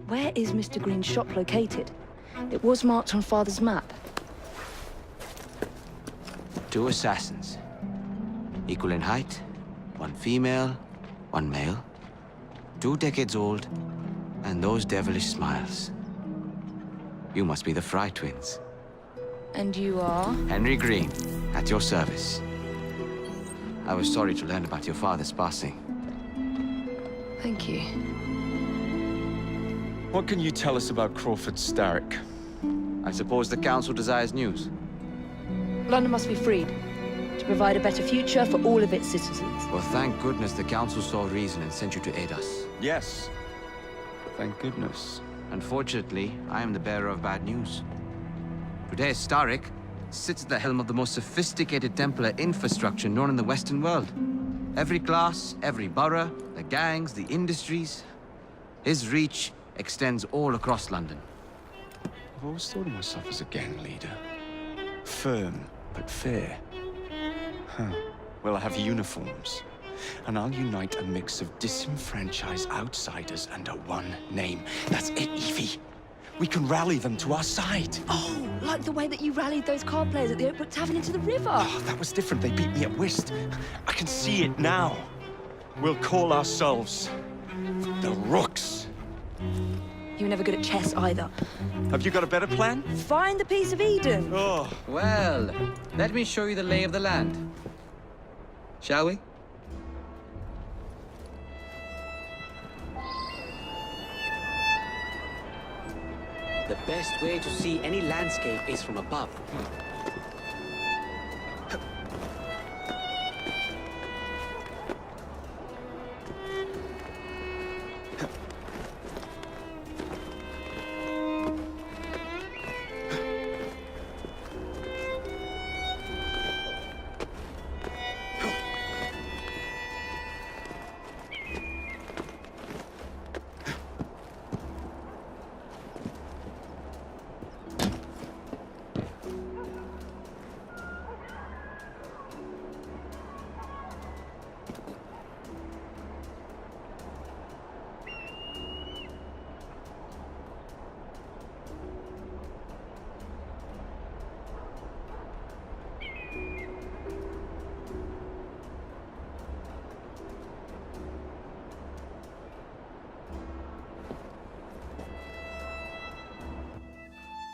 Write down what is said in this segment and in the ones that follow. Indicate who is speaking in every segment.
Speaker 1: Where is Mr. Green's shop located? It was marked on Father's map.
Speaker 2: 2 assassins. Equal in height, 1 female, 1 male. 2 decades old, and those devilish smiles. You must be the Fry twins.
Speaker 1: And you are?
Speaker 2: Henry Green, at your service. I was sorry to learn about your father's passing.
Speaker 1: Thank you.
Speaker 3: What can you tell us about Crawford Starrick?
Speaker 2: I suppose the Council desires news.
Speaker 1: London must be freed, to provide a better future for all of its citizens.
Speaker 2: Well, thank goodness the Council saw reason and sent you to aid us.
Speaker 3: Yes. Thank goodness.
Speaker 2: Unfortunately, I am the bearer of bad news. Today, Starrick sits at the helm of the most sophisticated Templar infrastructure known in the Western world. Every class, every borough, the gangs, the industries. His reach extends all across London.
Speaker 3: I've always thought of myself as a gang leader. Firm, but fair. Huh. Well, I have uniforms. And I'll unite a mix of disenfranchised outsiders under one name. That's it, Evie. We can rally them to our side.
Speaker 1: Oh, like the way that you rallied those card players at the Oakbrook Tavern into the river.
Speaker 3: Oh, that was different. They beat me at whist. I can see it now. We'll call ourselves the Rooks.
Speaker 1: You were never good at chess either.
Speaker 3: Have you got a better plan?
Speaker 1: Find the piece of Eden.
Speaker 3: Oh,
Speaker 2: Well, let me show you the lay of the land. Shall we?
Speaker 4: The best way to see any landscape is from above.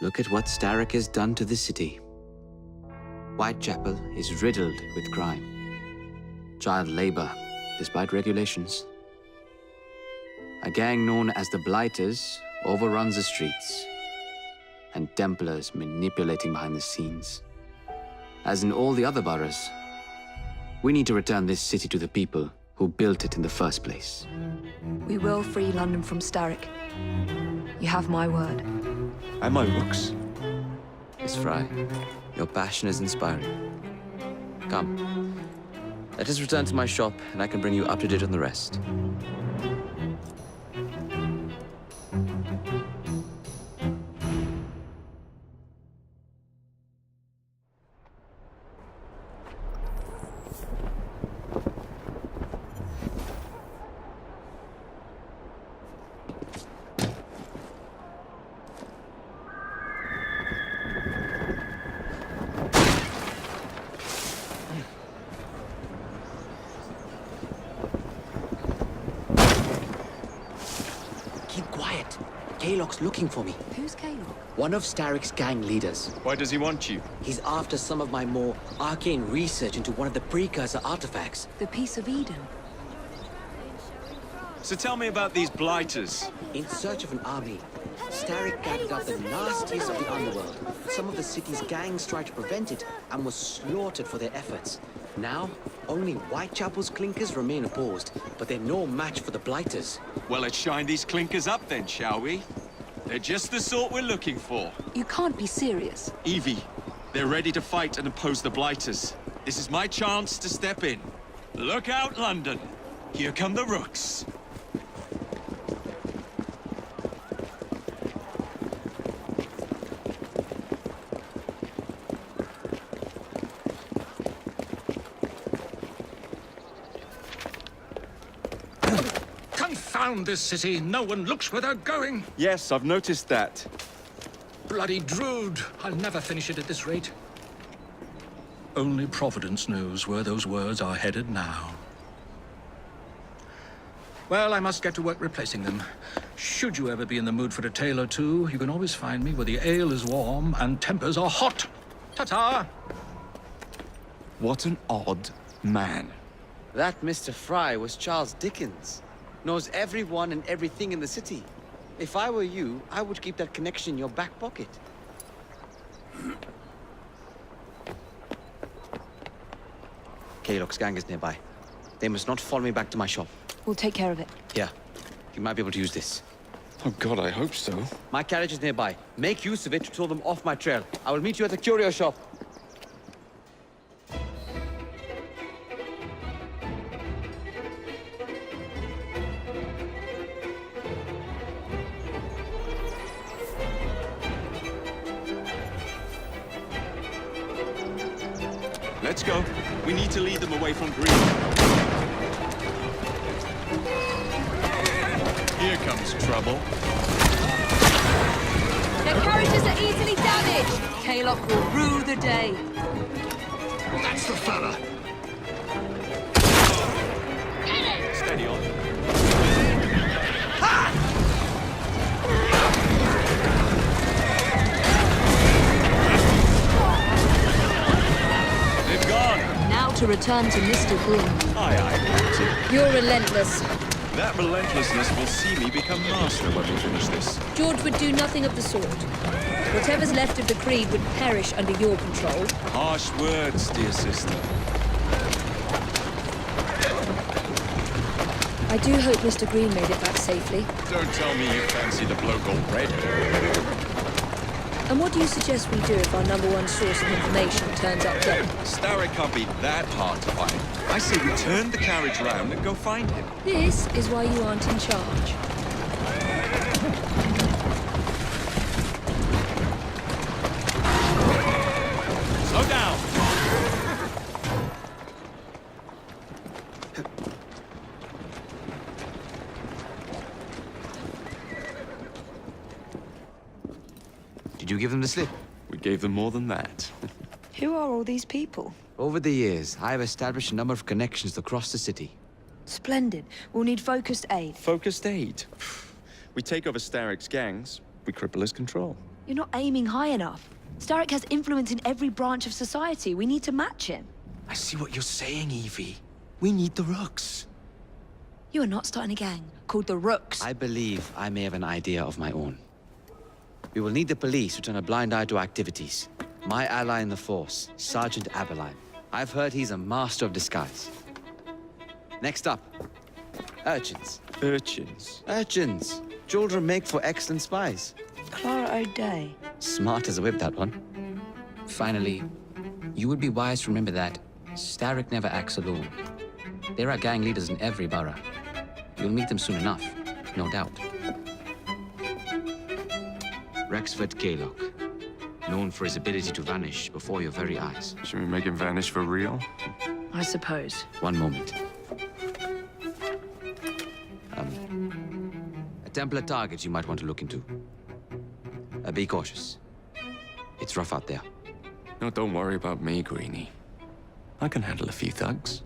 Speaker 2: Look at what Starrick has done to the city. Whitechapel is riddled with crime. Child labor, despite regulations. A gang known as the Blighters overruns the streets, and Templars manipulating behind the scenes. As in all the other boroughs, we need to return this city to the people who built it in the first place.
Speaker 1: We will free London from Starrick. You have my word.
Speaker 3: and my Rooks.
Speaker 2: Miss Fry, your passion is inspiring. Come, let us return to my shop, and I can bring you up to date on the rest.
Speaker 4: Kaylock's looking for me.
Speaker 1: Who's Kaylock?
Speaker 4: One of Starrick's gang leaders.
Speaker 3: Why does he want you?
Speaker 4: He's after some of my more arcane research into one of the precursor artifacts.
Speaker 1: The Piece of Eden.
Speaker 3: So tell me about these blighters.
Speaker 4: In search of an army, Starrick gathered up the nastiest of the underworld. Some of the city's gangs tried to prevent it and was slaughtered for their efforts. Now, only Whitechapel's clinkers remain opposed, but they're no match for the Blighters.
Speaker 3: Well, let's shine these clinkers up then, shall we? They're just the sort we're looking for.
Speaker 1: You can't be serious.
Speaker 3: Evie, they're ready to fight and oppose the Blighters. This is my chance to step in. Look out, London. Here come the Rooks.
Speaker 5: Confound this city. No one looks where they're going.
Speaker 3: Yes, I've noticed that.
Speaker 5: Bloody Drood. I'll never finish it at this rate. Only Providence knows where those words are headed now. Well, I must get to work replacing them. Should you ever be in the mood for a tale or two, you can always find me where the ale is warm and tempers are hot. Ta-ta!
Speaker 3: What an odd man.
Speaker 4: That Mr. Fry was Charles Dickens. Knows everyone and everything in the city. If I were you, I would keep that connection in your back pocket. Kaylock's gang is nearby. They must not follow me back to my shop.
Speaker 1: We'll take care of it.
Speaker 4: Yeah, you might be able to use this.
Speaker 3: Oh God, I hope so.
Speaker 4: My carriage is nearby. Make use of it to throw them off my trail. I will meet you at the curio shop.
Speaker 3: Let's go. We need to lead them away from Greed. Here comes trouble.
Speaker 1: Their carriages are easily damaged. Kaylock will rue the day.
Speaker 5: That's the fella.
Speaker 3: Steady on. They've gone.
Speaker 1: Now to return to Mr. Green.
Speaker 3: Aye, aye, Captain.
Speaker 1: You're relentless.
Speaker 3: That relentlessness will see me become master when we finish this.
Speaker 1: George would do nothing of the sort. Whatever's left of the Creed would perish under your control.
Speaker 3: Harsh words, dear sister.
Speaker 1: I do hope Mr. Green made it back safely.
Speaker 3: Don't tell me you fancy the bloke already.
Speaker 1: And what do you suggest we do if our number one source of information turns up dead?
Speaker 3: Starrick can't be that hard to find. I say we turn the carriage round and go find him.
Speaker 1: This is why you aren't in charge.
Speaker 3: Slow down.
Speaker 2: Did you give them the slip?
Speaker 3: We gave them more than that.
Speaker 1: Who are all these people?
Speaker 2: Over the years, I have established a number of connections across the city.
Speaker 1: Splendid. We'll need focused aid.
Speaker 3: Focused aid. We take over Starrick's gangs, we cripple his control.
Speaker 1: You're not aiming high enough. Starrick has influence in every branch of society. We need to match him.
Speaker 2: I see what you're saying, Evie. We need the Rooks.
Speaker 1: You are not starting a gang called the Rooks.
Speaker 2: I believe I may have an idea of my own. We will need the police to turn a blind eye to activities. My ally in the force, Sergeant Aberline. I've heard he's a master of disguise. Next up, urchins.
Speaker 3: Urchins.
Speaker 2: Urchins. Children make for excellent spies.
Speaker 1: Clara O'Day.
Speaker 2: Smart as a whip, that one. Finally, you would be wise to remember that Starrick never acts alone. There are gang leaders in every borough. You'll meet them soon enough, no doubt. Rexford Kaylock, known for his ability to vanish before your very eyes.
Speaker 3: Should we make him vanish for real?
Speaker 1: I suppose.
Speaker 2: One moment. A Templar target you might want to look into. Be cautious. It's rough out there.
Speaker 3: No, don't worry about me, Greenie. I can handle a few thugs.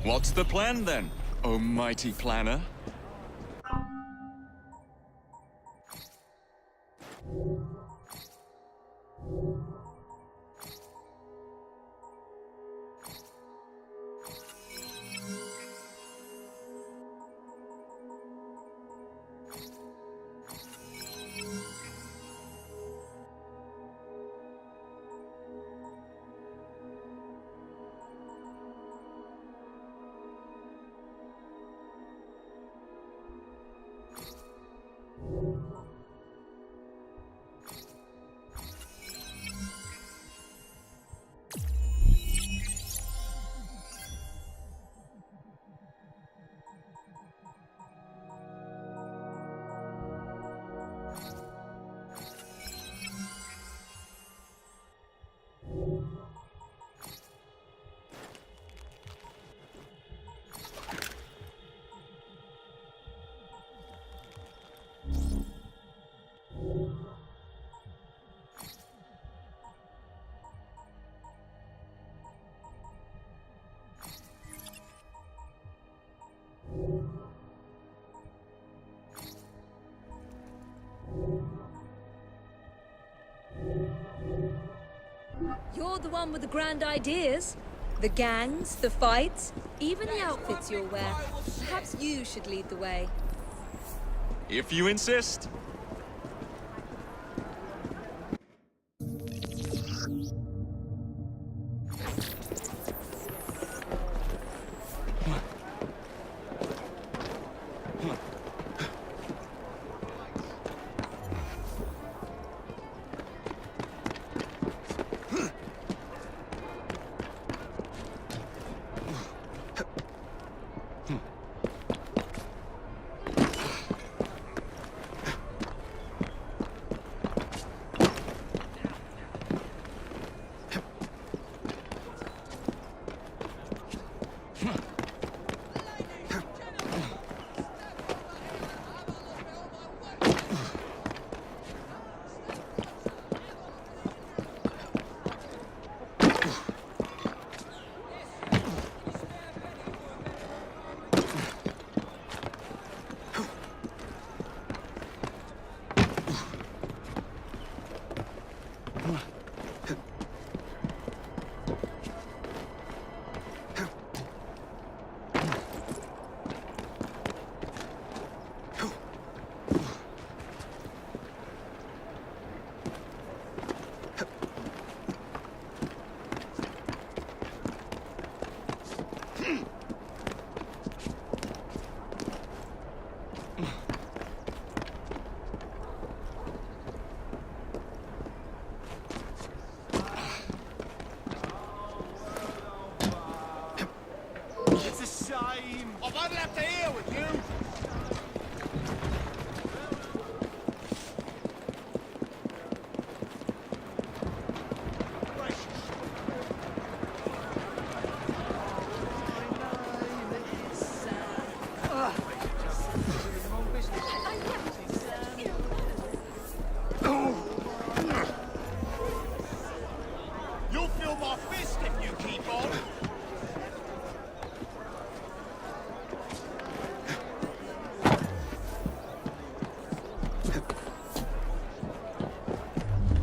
Speaker 3: What's the plan then, oh mighty planner?
Speaker 1: You're the one with the grand ideas. The gangs, the fights, even the outfits you'll wear. Perhaps you should lead the way.
Speaker 3: If you insist.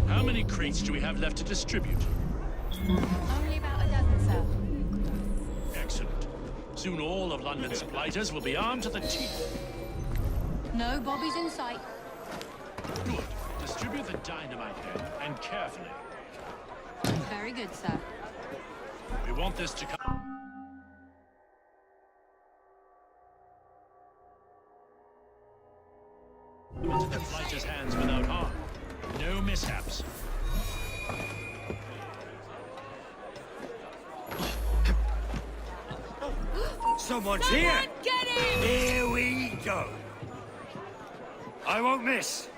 Speaker 6: How many crates do we have left to distribute?
Speaker 7: Only about a dozen, sir.
Speaker 6: Excellent. Soon all of London's blighters will be armed to the teeth.
Speaker 7: No bobbies in sight.
Speaker 6: Good. Distribute the dynamite then, and carefully.
Speaker 7: Very good, sir.
Speaker 6: We want this to come into the blighters' hands without harm. No mishaps.
Speaker 8: Someone's here!
Speaker 1: Get him!
Speaker 8: Here we go! I won't miss!